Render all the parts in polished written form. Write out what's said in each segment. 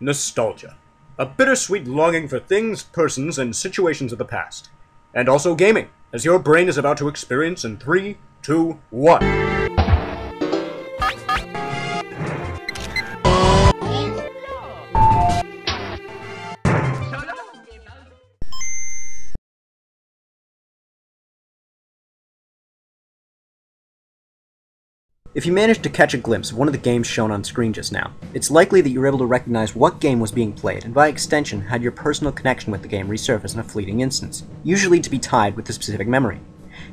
nostalgia. A bittersweet longing for things, persons, and situations of the past. And also gaming, as your brain is about to experience in 3, 2, 1. If you managed to catch a glimpse of one of the games shown on screen just now, it's likely that you were able to recognize what game was being played and by extension had your personal connection with the game resurface in a fleeting instance, usually to be tied with a specific memory.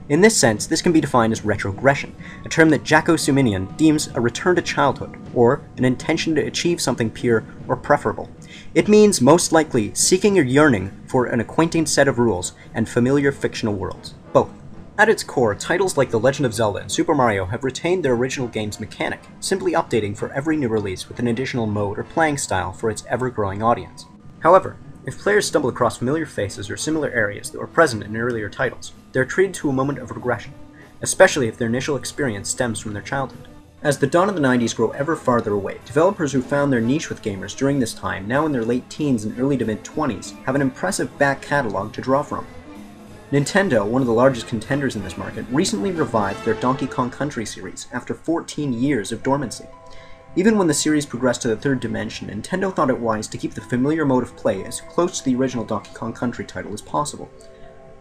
In this sense, this can be defined as retrogression, a term that Jaakko Suominen deems a return to childhood, or an intention to achieve something pure or preferable. It means, most likely, seeking or yearning for an acquainting set of rules and familiar fictional worlds, both. At its core, titles like The Legend of Zelda and Super Mario have retained their original game's mechanic, simply updating for every new release with an additional mode or playing style for its ever-growing audience. However, if players stumble across familiar faces or similar areas that were present in earlier titles, they're treated to a moment of regression, especially if their initial experience stems from their childhood. As the dawn of the 90s grow ever farther away, developers who found their niche with gamers during this time, now in their late teens and early to mid-20s, have an impressive back catalog to draw from. Nintendo, one of the largest contenders in this market, recently revived their Donkey Kong Country series after 14 years of dormancy. Even when the series progressed to the third dimension, Nintendo thought it wise to keep the familiar mode of play as close to the original Donkey Kong Country title as possible.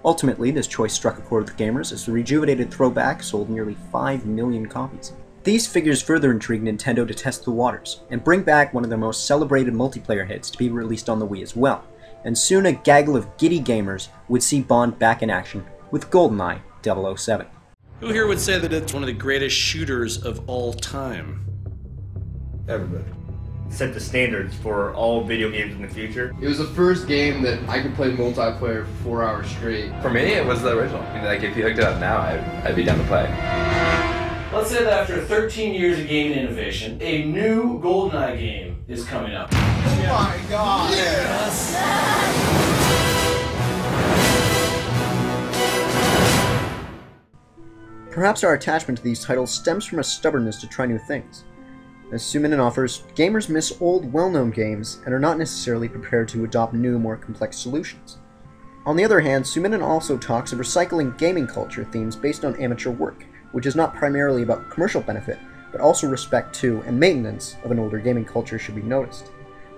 Ultimately, this choice struck a chord with gamers as the rejuvenated throwback sold nearly 5 million copies. These figures further intrigued Nintendo to test the waters, and bring back one of their most celebrated multiplayer hits to be released on the Wii as well. And soon a gaggle of giddy gamers would see Bond back in action with GoldenEye 007. Who here would say that it's one of the greatest shooters of all time? Everybody. Set the standards for all video games in the future. It was the first game that I could play multiplayer for 4 hours straight. For me, it was the original. I mean, like, if you hooked it up now, I'd be down to play. Let's say that after 13 years of gaming innovation, a new GoldenEye game is coming up. Oh my god! Yes! Perhaps our attachment to these titles stems from a stubbornness to try new things. As Suominen offers, gamers miss old, well-known games and are not necessarily prepared to adopt new, more complex solutions. On the other hand, Suominen also talks of recycling gaming culture themes based on amateur work, which is not primarily about commercial benefit, but also respect to and maintenance of an older gaming culture should be noticed.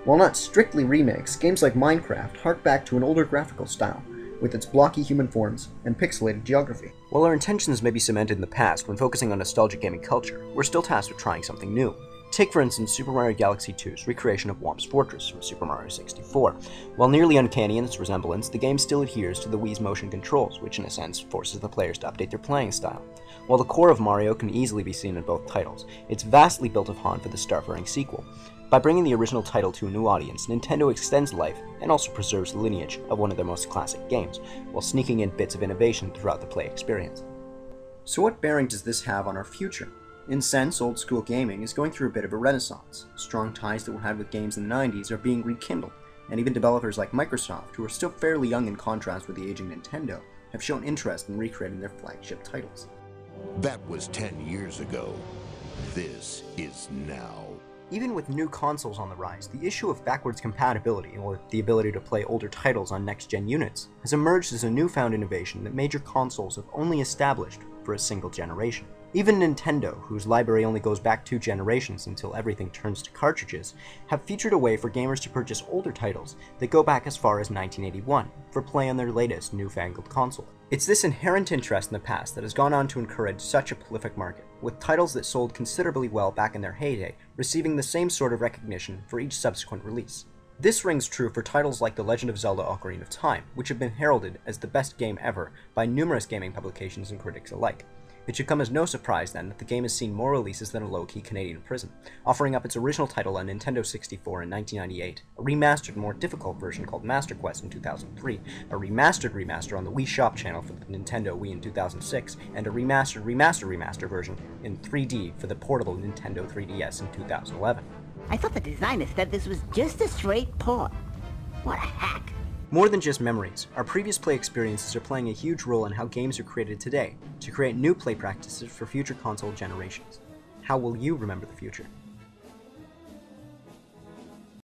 While not strictly remakes, games like Minecraft hark back to an older graphical style, with its blocky human forms and pixelated geography. While our intentions may be cemented in the past when focusing on nostalgic gaming culture, we're still tasked with trying something new. Take, for instance, Super Mario Galaxy 2's recreation of Whomp's Fortress from Super Mario 64. While nearly uncanny in its resemblance, the game still adheres to the Wii's motion controls, which in a sense forces the players to update their playing style. While the core of Mario can easily be seen in both titles, it's vastly built upon for the Starfaring sequel. By bringing the original title to a new audience, Nintendo extends life and also preserves the lineage of one of their most classic games, while sneaking in bits of innovation throughout the play experience. So what bearing does this have on our future? In a sense, old-school gaming is going through a bit of a renaissance. Strong ties that were had with games in the 90s are being rekindled, and even developers like Microsoft, who are still fairly young in contrast with the aging Nintendo, have shown interest in recreating their flagship titles. That was 10 years ago. This is now. Even with new consoles on the rise, the issue of backwards compatibility, or the ability to play older titles on next-gen units, has emerged as a newfound innovation that major consoles have only established for a single generation. Even Nintendo, whose library only goes back 2 generations until everything turns to cartridges, have featured a way for gamers to purchase older titles that go back as far as 1981 for play on their latest newfangled console. It's this inherent interest in the past that has gone on to encourage such a prolific market, with titles that sold considerably well back in their heyday receiving the same sort of recognition for each subsequent release. This rings true for titles like The Legend of Zelda: Ocarina of Time, which have been heralded as the best game ever by numerous gaming publications and critics alike. It should come as no surprise then that the game has seen more releases than a low-key Canadian prison, offering up its original title on Nintendo 64 in 1998, a remastered, more difficult version called Master Quest in 2003, a remaster on the Wii Shop channel for the Nintendo Wii in 2006, and a remaster version in 3D for the portable Nintendo 3DS in 2011. I thought the designer said this was just a straight port. What a hack. More than just memories, our previous play experiences are playing a huge role in how games are created today, to create new play practices for future console generations. How will you remember the future?